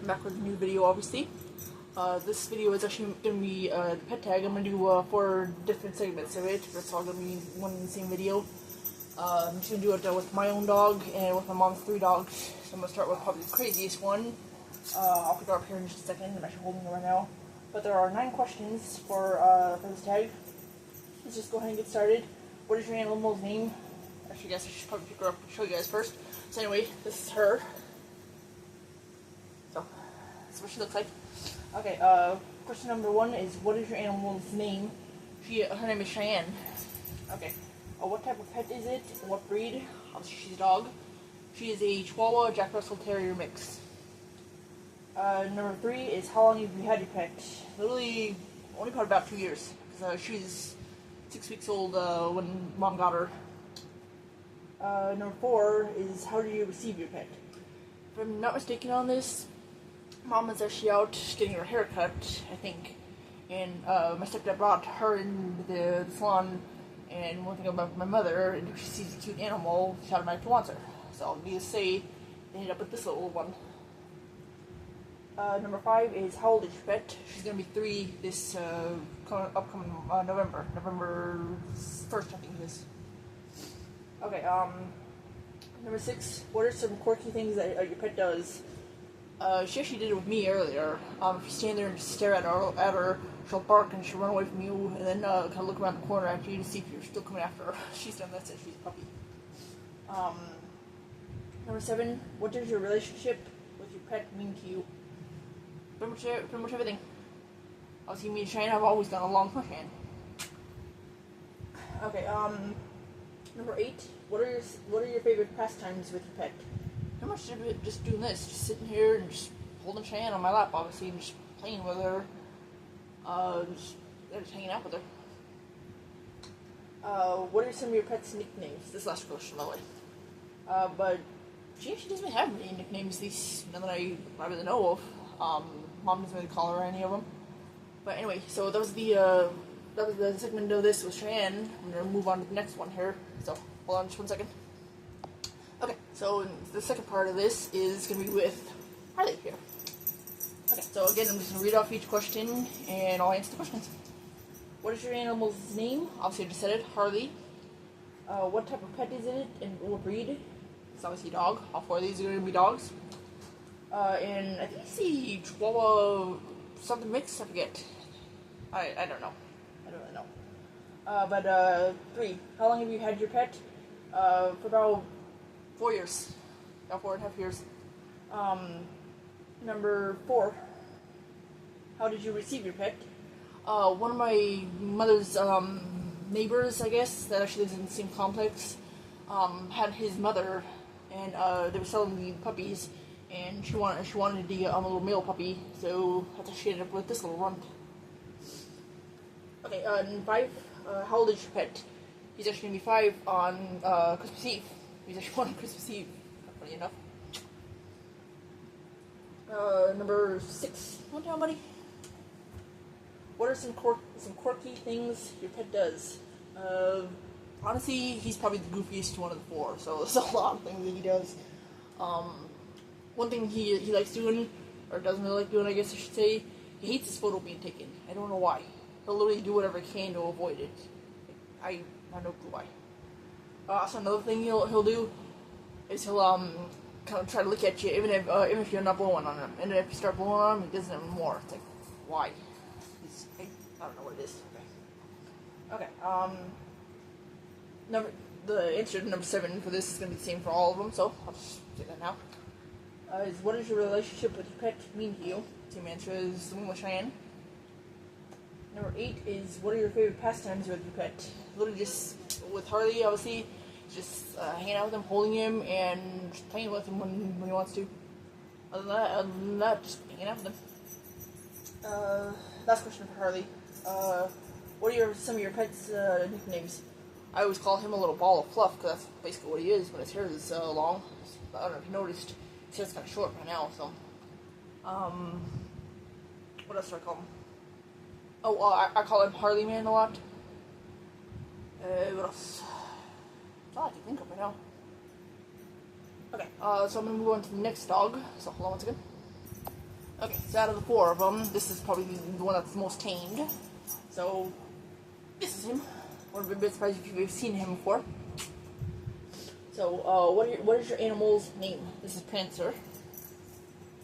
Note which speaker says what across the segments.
Speaker 1: I'm back with a new video, obviously. This video is actually going to be the pet tag. I'm going to do 4 different segments of it, but it's all going to be one and the same video. I'm just going to do it with my own dog and with my mom's 3 dogs. So I'm going to start with probably the craziest one. I'll put it up here in just a second. I'm actually holding it right now. But there are 9 questions for this tag. Let's just go ahead and get started. What is your animal's name? Actually, I guess I should probably pick her up and show you guys first. So anyway, this is her. So, that's what she looks like. Okay, question number 1 is, what is your animal's name? Her name is Cheyenne. Okay, what type of pet is it? What breed? Obviously, she's a dog. She is a Chihuahua Jack Russell Terrier mix. Number 3 is, how long have you had your pet? Literally, only probably about 2 years. She was 6 weeks old when Mom got her. Number 4 is, how did you receive your pet? If I'm not mistaken on this, Mom was actually out getting her hair cut, I think, and my stepdad brought her in the salon, and one thing about my mother, if she sees a cute animal, she automatically wants her. So, needless to say, they ended up with this little one. Number 5 is, how old is your pet? She's going to be 3 this upcoming November 1st, I think it is. Okay, number 6, what are some quirky things that your pet does? She actually did it with me earlier. If you stand there and just stare at her, she'll bark and she'll run away from you, and then kind of look around the corner at you to see if you're still coming after her. She's done that since she's a puppy. Number 7, what does your relationship with your pet mean to you? Pretty much everything. Obviously, me and Shane have always gone along with Shane. Okay, number 8, what are your favorite pastimes with your pet? Pretty much just doing this, just sitting here and just holding Cheyenne on my lap, obviously, and just playing with her, just hanging out with her. What are some of your pet's nicknames? This last question, by the way. But she actually doesn't have any nicknames, none that I really know of. Mom doesn't really call her any of them. But anyway, so that was the segment of this with Cheyenne. I'm gonna move on to the next one here. So hold on just 1 second. Okay, so the second part of this is going to be with Harley here. Okay, so again, I'm just going to read off each question, and I'll answer the questions. What is your animal's name? Obviously, I just said it, Harley. What type of pet is it, and what breed? It's obviously a dog. All 4 of these are going to be dogs. And I think it's the Chihuahua something mix, I forget. I don't know. I don't really know. But 3, how long have you had your pet? For about 4 years. About 4.5 years. Number 4. How did you receive your pet? One of my mother's neighbors, I guess, that actually lives in the same complex, had his mother, and they were selling the puppies, and she wanted to get a little male puppy, so that's how she ended up with this little runt. Okay, and 5. How old is your pet? He's actually going to be 5 on Christmas Eve. He's actually born on Christmas Eve, funny enough. Number 6. Come on, buddy. What are some quirky things your pet does? Honestly, he's probably the goofiest one of the 4, so there's a lot of things that he does. One thing he likes doing, or doesn't really like doing, I guess I should say, he hates his photo being taken. I don't know why. He'll literally do whatever he can to avoid it. I have no clue why. So another thing he'll do is he'll kind of try to look at you even if you're not blowing on him, and if you start blowing on him, he does it even more. It's like, why? I don't know what it is. Okay. The answer to number 7 for this is going to be the same for all of them, so I'll just say that now. Is, what does your relationship with your pet mean to you? Same answer as the one with Cheyenne. Number 8 is, what are your favorite pastimes with your pet? Literally just, with Harley, obviously, just hanging out with him, holding him, and just playing with him when he wants to. Other than that, just hanging out with him. Last question for Harley. What are some of your pet's nicknames? I always call him a little ball of fluff, because that's basically what he is when his hair is long. I don't know if you noticed, his hair's kind of short right now, so. What else do I call him? Oh, I call him Harley Man a lot. What else? That's all I can think of right now. Okay, so I'm going to move on to the next dog. So hold on one second. Okay, so out of the four of them, this is probably the one that's the most tamed. So, this is him. Would have been surprised if you've seen him before. So, what is your animal's name? This is Prancer.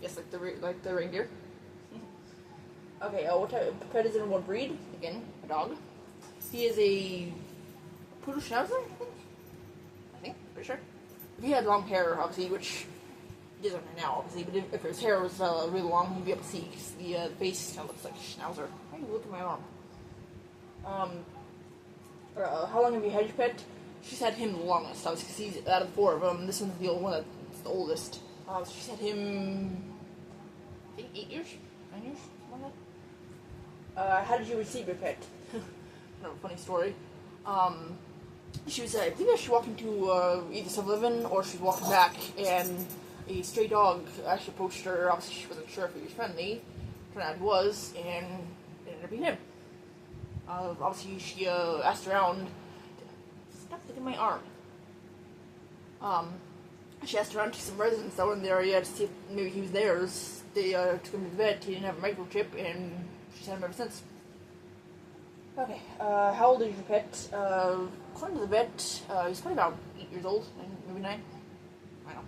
Speaker 1: Yes, like the reindeer. Okay, what type of pet is it and what breed? Again, a dog. He is a poodle schnauzer, I think, pretty sure. If he had long hair, obviously, which he doesn't right now, obviously, but if his hair was really long, you'd be able to see, because the face kind of looks like a schnauzer. Why are you looking at my arm? How long have you had your pet? She's had him the longest, obviously, because he's out of the four of them. This one's the old one that's the oldest. She's had him, I think, 8 years? 9 years? Something like that. How did you receive your pet? Kind of a funny story. She was, I believe she walked into either 7-Eleven or she was walking back, and a stray dog actually approached her. Obviously, she wasn't sure if he was friendly. Turned out he was, and it ended up being him. Obviously, she asked around. Stop sticking my arm. She asked around to some residents that were in the area to see if maybe he was theirs. They took him to the vet. He didn't have a microchip, and she's had him ever since. Okay, how old is your pet? According to the vet, he's probably about 8 years old, maybe 9. I don't know.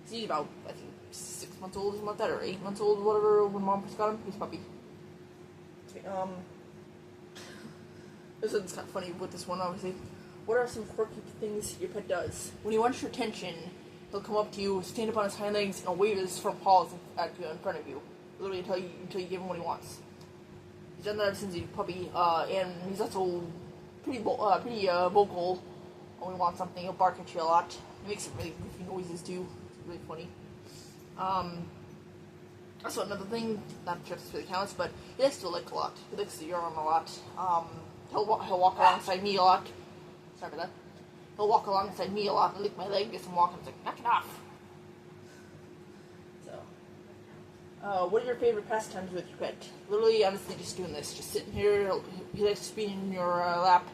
Speaker 1: He's about, I think, 6 months old, something like that, or 8 months old, whatever, when Mom first got him. He's a puppy. Okay, this one's kind of funny with this one, obviously. What are some quirky things your pet does? When he wants your attention, he'll come up to you, stand up on his hind legs, and wave his front paws in front of you. Literally until you give him what he wants. He's done that ever since he's a puppy, and he's also pretty vocal. When he wants something, he'll bark at you a lot. He makes some really goofy noises too. It's really funny. Also another thing, not sure if this really counts, but he likes to lick a lot. He likes to yawn a lot. He'll walk alongside me a lot. Sorry about that. He'll walk alongside me a lot and lick my leg as I'm walking. It's like, knock it off. So, what are your favorite pastimes with your pet? Literally, honestly, just doing this. Just sitting here. He likes to be in your lap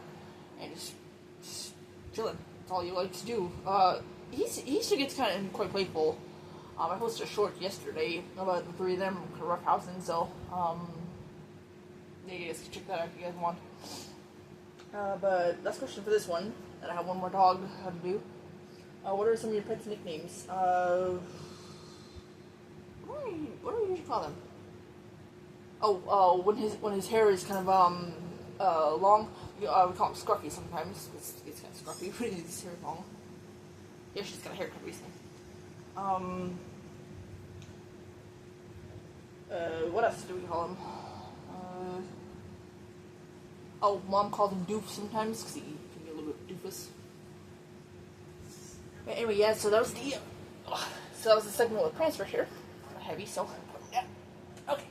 Speaker 1: and just chilling. That's all he likes to do. He still gets kind of quite playful. I posted a short yesterday about the three of them roughhousing, so you guys can check that out if you guys want. But last question for this one, and I have one more dog to do. What are some of your pet's nicknames? What do you usually call them? Oh, when his hair is kind of long, we call him Scruffy sometimes. It's kind of scruffy when his hair is long. Yeah, she's got a haircut recently. What else do we call him? Mom calls him Doof sometimes, because he can be a little bit doofus. But anyway, yeah, so that was the segment with Prancer here. Heavy, so yeah. Okay,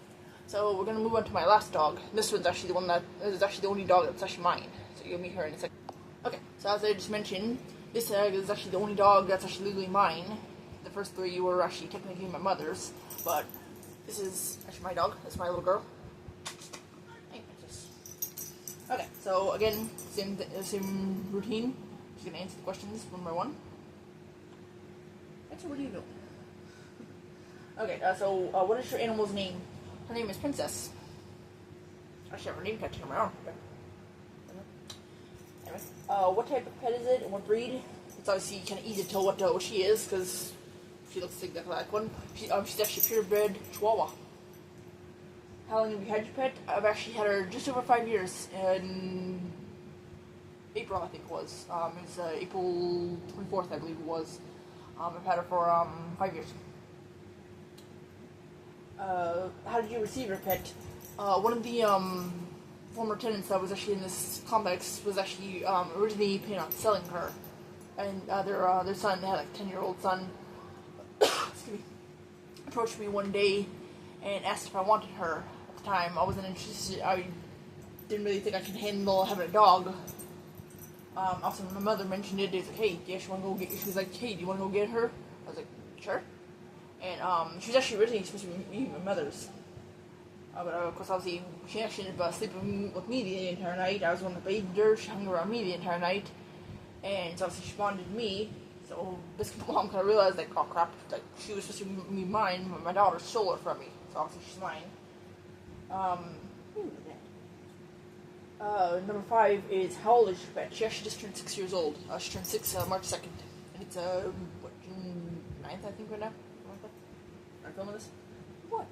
Speaker 1: so we're gonna move on to my last dog. This one's actually this is actually the only dog that's actually mine. So you'll meet her in a second. Okay, so as I just mentioned, this is actually the only dog that's actually legally mine. The first three were actually technically my mother's, but this is actually my dog. That's my little girl. Hey, Princess. Okay, so again, same routine. Just gonna answer the questions one by one. What are you doing? Okay, so what is your animal's name? Her name is Princess. I should have her name tattooed on my arm. Anyway, what type of pet is it and what breed? It's obviously kind of easy to tell what she is because she looks exactly like one. She's actually purebred Chihuahua. How long have you had your pet? I've actually had her just over 5 years. In April, I think it was. It was April 24th, I believe it was. I've had her for 5 years. How did you receive your pet? One of the former tenants that was actually in this complex was actually originally planning on selling her, and their son, they had like a 10-year-old son, excuse me, approached me one day and asked if I wanted her. At the time, I wasn't interested. I didn't really think I could handle having a dog. Also, my mother mentioned it. It's like, hey, yeah, she was like, hey, do you want to go get her? I was like, sure. And she was actually originally supposed to be my mother's. But of course, obviously, she actually ended up sleeping with me the entire night. I was the one that bathed her. She hung around me the entire night. And so obviously, she bonded me. So Biscuit Mom kind of realized, like, oh crap, like, she was supposed to be mine, but my daughter stole her from me, so obviously she's mine. Number 5 is, how old is your pet? She actually just turned 6 years old. She turned 6 March 2nd. And it's, what, June 9th, I think, right now? I'm filming this. What?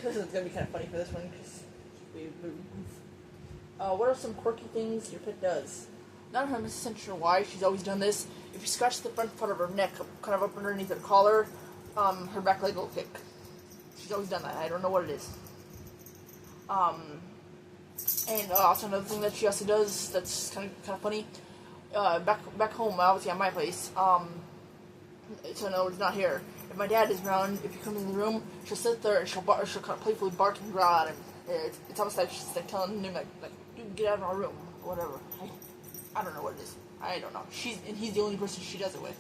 Speaker 1: This is going to be kind of funny for this one, because what are some quirky things your pet does? Not 100% sure why she's always done this. If you scratch the front part of her neck, kind of up underneath her collar, her back leg will kick. She's always done that. I don't know what it is. And also another thing that she also does that's kind of funny. Back home, obviously at my place. So no, it's not here. If my dad is around, if he comes in the room, she'll sit there and she'll kind of playfully bark and growl at him. It's almost like she's like telling him like dude, get out of our room, or whatever. I don't know what it is. I don't know. He's the only person she does it with.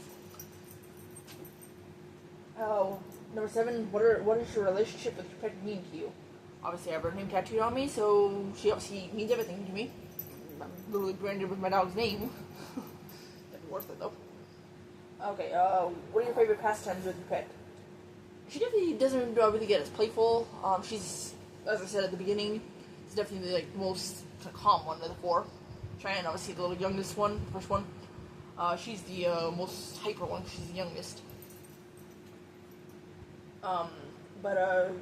Speaker 1: Oh, number 7. What is your relationship with your pet mean to you? Obviously, I have her name tattooed on me, so she obviously means everything to me. I'm literally branded with my dog's name. It's worth it though. Okay. What are your favorite pastimes with your pet? She definitely doesn't really get as playful. She's, as I said at the beginning, she's definitely like the most kind of calm one of the 4. Cheyenne, obviously the little youngest one, the first one. She's the most hyper one. She's the youngest. But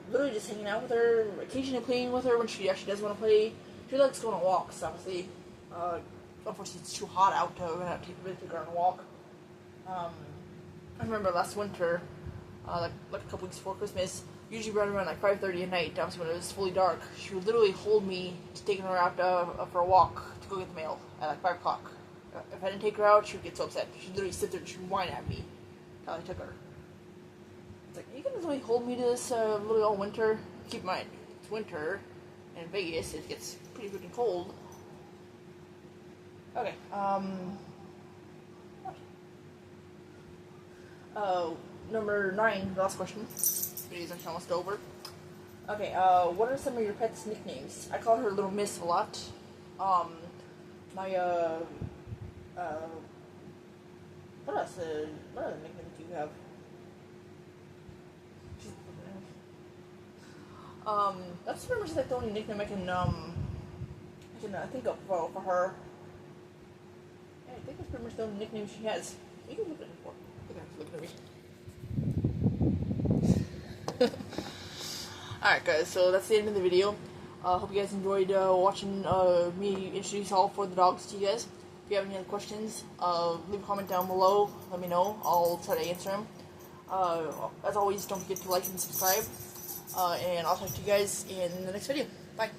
Speaker 1: literally just hanging out with her, occasionally playing with her when she actually does want to play. She likes going on walks, obviously. Unfortunately, it's too hot out to take her on a walk. I remember last winter, like a couple weeks before Christmas, usually right around like 5:30 at night, obviously when it was fully dark, she would literally hold me to taking her out for a walk to go get the mail at like 5 o'clock. If I didn't take her out, she would get so upset. She'd literally sit there and she'd whine at me until I took her. It's like, you can really hold me to this literally all winter. Keep in mind, it's winter, and in Vegas it gets pretty freaking cold. Okay, number 9, the last question. This video is actually almost over. Okay, what are some of your pet's nicknames? I call her Little Miss a lot. What else? What other nicknames do you have? That's pretty much like the only nickname I can think of for her. Yeah, I think that's pretty much the only nickname she has. You can look at it for. Look at me. Alright guys, so that's the end of the video. Hope you guys enjoyed watching me introduce all 4 of the dogs to you guys. If you have any other questions, leave a comment down below. Let me know. I'll try to answer them. As always, don't forget to like and subscribe. And I'll talk to you guys in the next video. Bye.